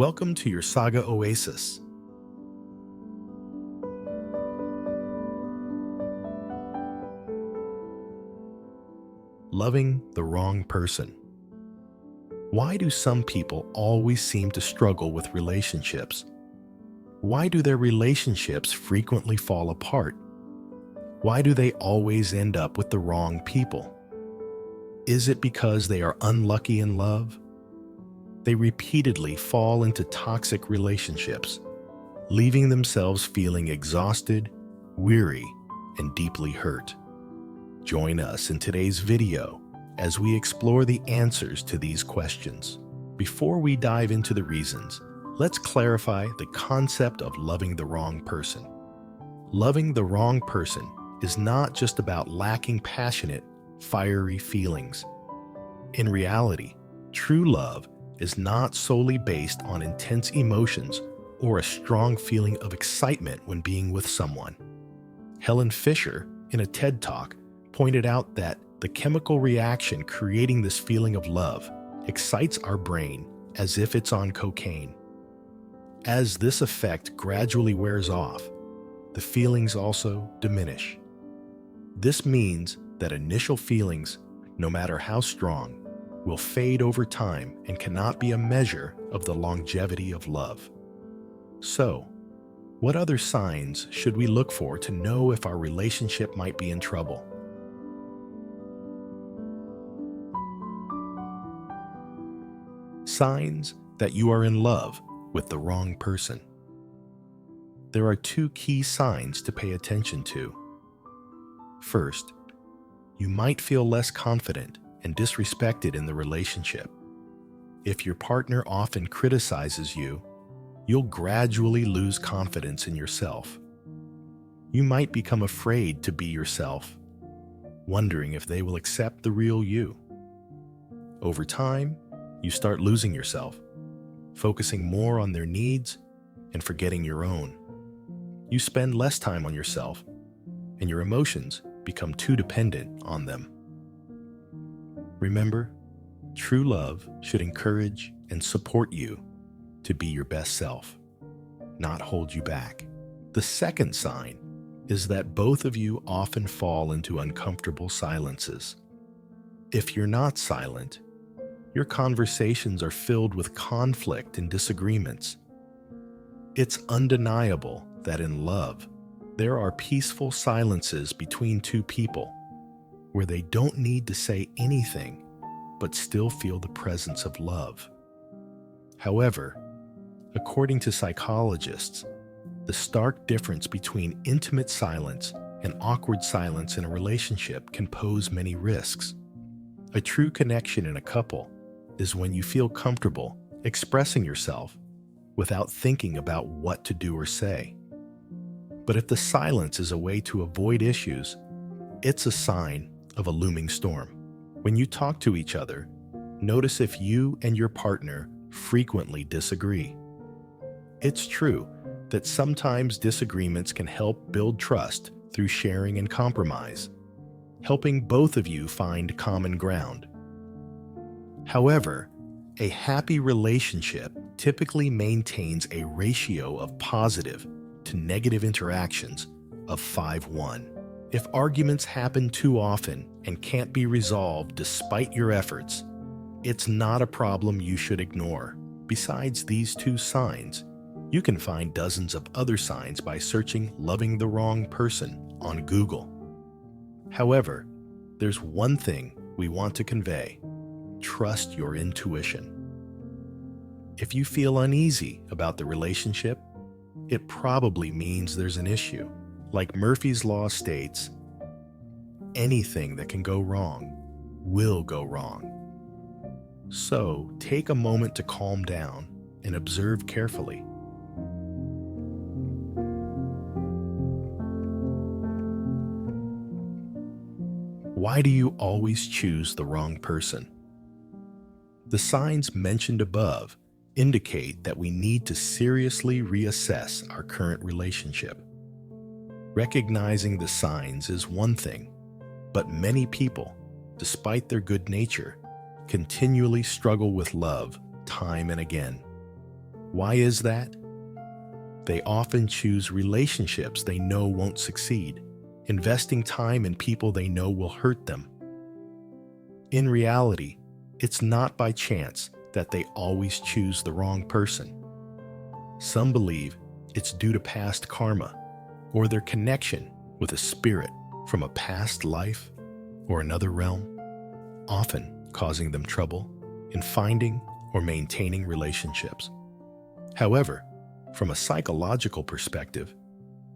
Welcome to your Saga Oasis. Loving the wrong person. Why do some people always seem to struggle with relationships? Why do their relationships frequently fall apart? Why do they always end up with the wrong people? Is it because they are unlucky in love? They repeatedly fall into toxic relationships, leaving themselves feeling exhausted, weary, and deeply hurt. Join us in today's video as we explore the answers to these questions. Before we dive into the reasons, let's clarify the concept of loving the wrong person. Loving the wrong person is not just about lacking passionate, fiery feelings. In reality, true love is not solely based on intense emotions or a strong feeling of excitement when being with someone. Helen Fisher, in a TED Talk, pointed out that the chemical reaction creating this feeling of love excites our brain as if it's on cocaine. As this effect gradually wears off, the feelings also diminish. This means that initial feelings, no matter how strong, will fade over time and cannot be a measure of the longevity of love. So, what other signs should we look for to know if our relationship might be in trouble? Signs that you are in love with the wrong person. There are two key signs to pay attention to. First, you might feel less confident and disrespected in the relationship. If your partner often criticizes you, you'll gradually lose confidence in yourself. You might become afraid to be yourself, wondering if they will accept the real you. Over time, you start losing yourself, focusing more on their needs and forgetting your own. You spend less time on yourself, and your emotions become too dependent on them. Remember, true love should encourage and support you to be your best self, not hold you back. The second sign is that both of you often fall into uncomfortable silences. If you're not silent, your conversations are filled with conflict and disagreements. It's undeniable that in love, there are peaceful silences between two people where they don't need to say anything but still feel the presence of love. However, according to psychologists, the stark difference between intimate silence and awkward silence in a relationship can pose many risks. A true connection in a couple is when you feel comfortable expressing yourself without thinking about what to do or say. But if the silence is a way to avoid issues, it's a sign of a looming storm. When you talk to each other, notice if you and your partner frequently disagree. It's true that sometimes disagreements can help build trust through sharing and compromise, helping both of you find common ground. However, a happy relationship typically maintains a ratio of positive to negative interactions of 5:1. If arguments happen too often and can't be resolved despite your efforts, it's not a problem you should ignore. Besides these two signs, you can find dozens of other signs by searching "loving the wrong person" on Google. However, there's one thing we want to convey: trust your intuition. If you feel uneasy about the relationship, it probably means there's an issue. Like Murphy's Law states, anything that can go wrong will go wrong. So take a moment to calm down and observe carefully. Why do you always choose the wrong person? The signs mentioned above indicate that we need to seriously reassess our current relationship. Recognizing the signs is one thing, but many people, despite their good nature, continually struggle with love time and again. Why is that? They often choose relationships they know won't succeed, investing time in people they know will hurt them. In reality, it's not by chance that they always choose the wrong person. Some believe it's due to past karma or their connection with a spirit from a past life or another realm, often causing them trouble in finding or maintaining relationships. However, from a psychological perspective,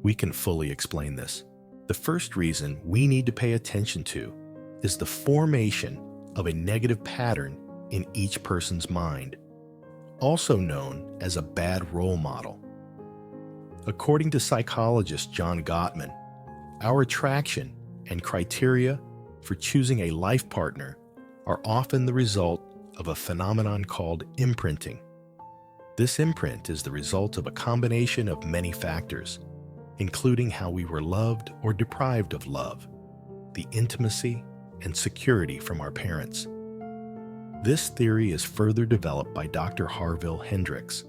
we can fully explain this. The first reason we need to pay attention to is the formation of a negative pattern in each person's mind, also known as a bad role model. According to psychologist John Gottman, our attraction and criteria for choosing a life partner are often the result of a phenomenon called imprinting. This imprint is the result of a combination of many factors, including how we were loved or deprived of love, the intimacy and security from our parents. This theory is further developed by Dr. Harville Hendrix,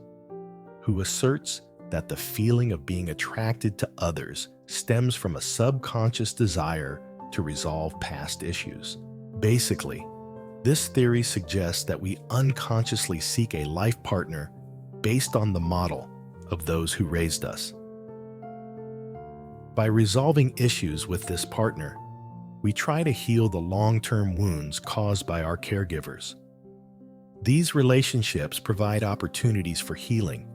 who asserts that the feeling of being attracted to others stems from a subconscious desire to resolve past issues. Basically, this theory suggests that we unconsciously seek a life partner based on the model of those who raised us. By resolving issues with this partner, we try to heal the long-term wounds caused by our caregivers. These relationships provide opportunities for healing,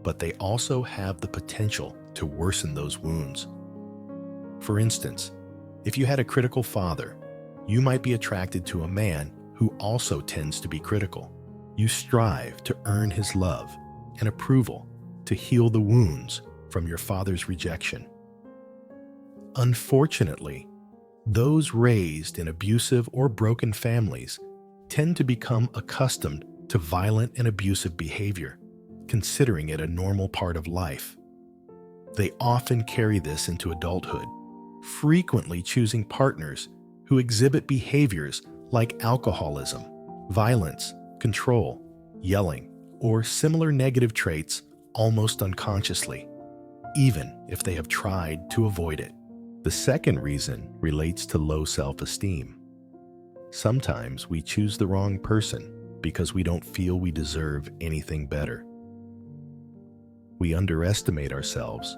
but they also have the potential to worsen those wounds. For instance, if you had a critical father, you might be attracted to a man who also tends to be critical. You strive to earn his love and approval to heal the wounds from your father's rejection. Unfortunately, those raised in abusive or broken families tend to become accustomed to violent and abusive behavior, considering it a normal part of life. They often carry this into adulthood, frequently choosing partners who exhibit behaviors like alcoholism, violence, control, yelling, or similar negative traits almost unconsciously, even if they have tried to avoid it. The second reason relates to low self-esteem. Sometimes we choose the wrong person because we don't feel we deserve anything better. We underestimate ourselves,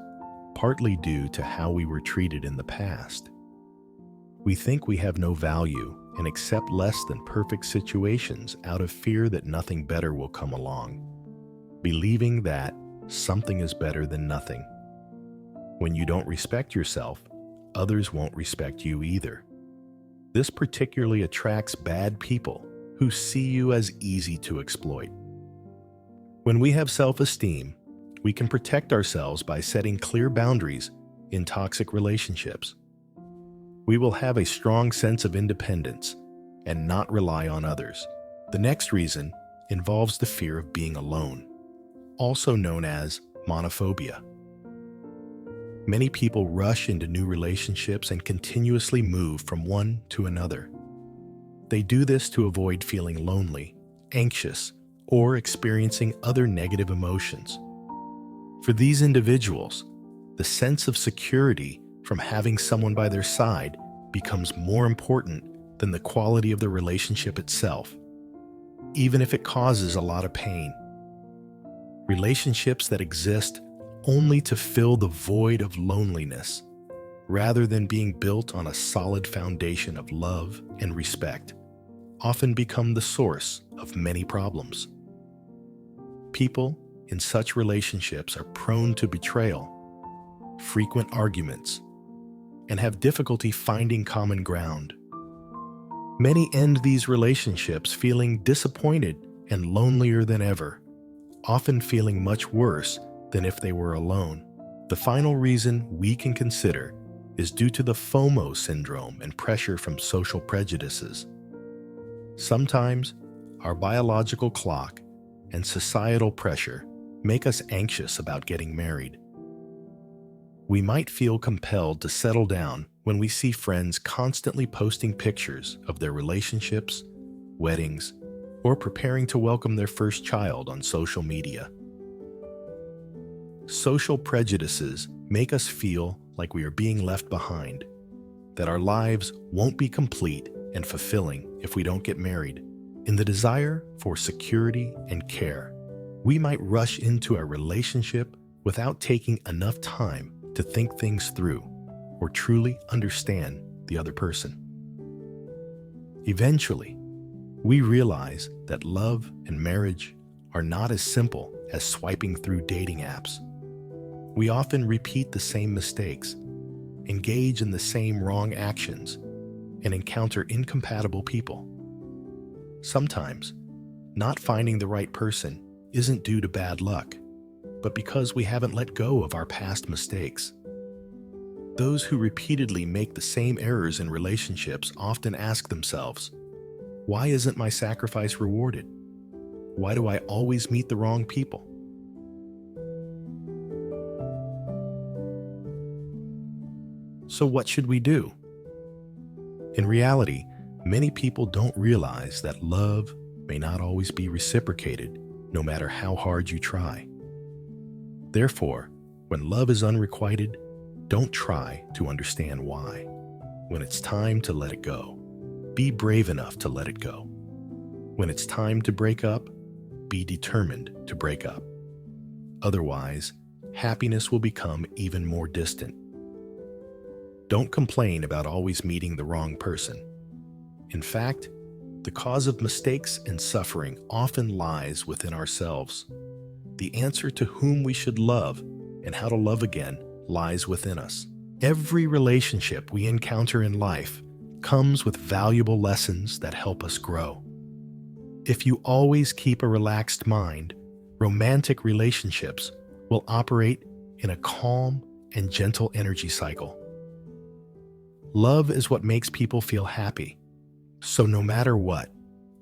partly due to how we were treated in the past. We think we have no value and accept less than perfect situations out of fear that nothing better will come along, believing that something is better than nothing. When you don't respect yourself, others won't respect you either. This particularly attracts bad people who see you as easy to exploit. When we have self-esteem, we can protect ourselves by setting clear boundaries in toxic relationships. We will have a strong sense of independence and not rely on others. The next reason involves the fear of being alone, also known as monophobia. Many people rush into new relationships and continuously move from one to another. They do this to avoid feeling lonely, anxious, or experiencing other negative emotions. For these individuals, the sense of security from having someone by their side becomes more important than the quality of the relationship itself, even if it causes a lot of pain. Relationships that exist only to fill the void of loneliness, rather than being built on a solid foundation of love and respect, often become the source of many problems. People in such relationships are prone to betrayal, frequent arguments, and have difficulty finding common ground. Many end these relationships feeling disappointed and lonelier than ever, often feeling much worse than if they were alone. The final reason we can consider is due to the FOMO syndrome and pressure from social prejudices. Sometimes our biological clock and societal pressure make us anxious about getting married. We might feel compelled to settle down when we see friends constantly posting pictures of their relationships, weddings, or preparing to welcome their first child on social media. Social prejudices make us feel like we are being left behind, that our lives won't be complete and fulfilling if we don't get married. In the desire for security and care, we might rush into a relationship without taking enough time to think things through or truly understand the other person. Eventually, we realize that love and marriage are not as simple as swiping through dating apps. We often repeat the same mistakes, engage in the same wrong actions, and encounter incompatible people. Sometimes, not finding the right person isn't due to bad luck, but because we haven't let go of our past mistakes. Those who repeatedly make the same errors in relationships often ask themselves, why isn't my sacrifice rewarded? Why do I always meet the wrong people? So what should we do? In reality, many people don't realize that love may not always be reciprocated, no matter how hard you try. Therefore, when love is unrequited, don't try to understand why. When it's time to let it go, be brave enough to let it go. When it's time to break up, be determined to break up. Otherwise, happiness will become even more distant. Don't complain about always meeting the wrong person. In fact, the cause of mistakes and suffering often lies within ourselves. The answer to whom we should love and how to love again lies within us. Every relationship we encounter in life comes with valuable lessons that help us grow. If you always keep a relaxed mind, romantic relationships will operate in a calm and gentle energy cycle. Love is what makes people feel happy. So no matter what,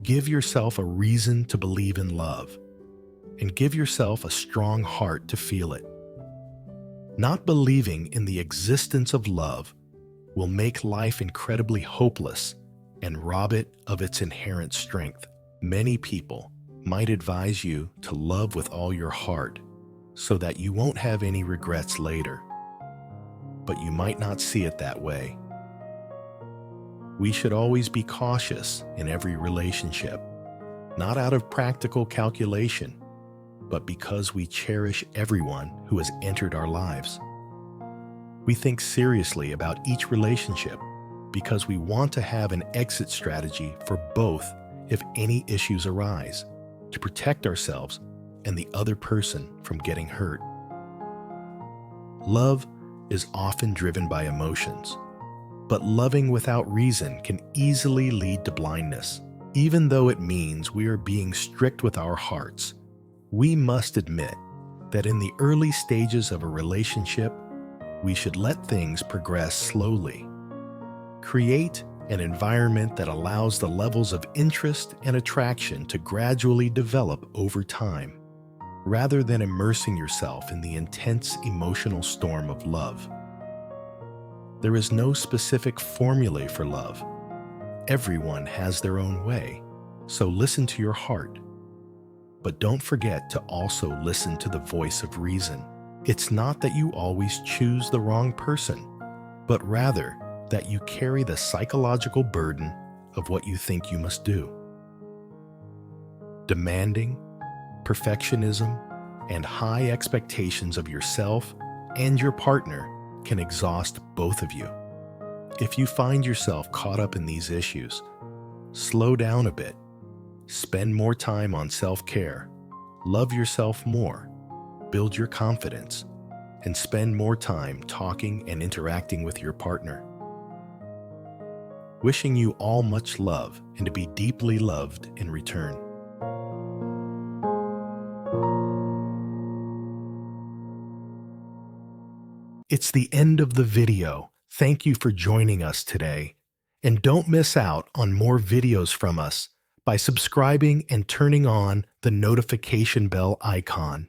give yourself a reason to believe in love, and give yourself a strong heart to feel it. Not believing in the existence of love will make life incredibly hopeless and rob it of its inherent strength. Many people might advise you to love with all your heart so that you won't have any regrets later, but you might not see it that way. We should always be cautious in every relationship, not out of practical calculation, but because we cherish everyone who has entered our lives. We think seriously about each relationship because we want to have an exit strategy for both if any issues arise, to protect ourselves and the other person from getting hurt. Love is often driven by emotions, but loving without reason can easily lead to blindness. Even though it means we are being strict with our hearts, we must admit that in the early stages of a relationship, we should let things progress slowly. Create an environment that allows the levels of interest and attraction to gradually develop over time, rather than immersing yourself in the intense emotional storm of love. There is no specific formula for love. Everyone has their own way, so listen to your heart. But don't forget to also listen to the voice of reason. It's not that you always choose the wrong person, but rather that you carry the psychological burden of what you think you must do. Demanding, perfectionism, and high expectations of yourself and your partner can exhaust both of you. If you find yourself caught up in these issues, slow down a bit. Spend more time on self-care, love yourself more, build your confidence, and spend more time talking and interacting with your partner. Wishing you all much love and to be deeply loved in return. It's the end of the video. Thank you for joining us today. And don't miss out on more videos from us by subscribing and turning on the notification bell icon.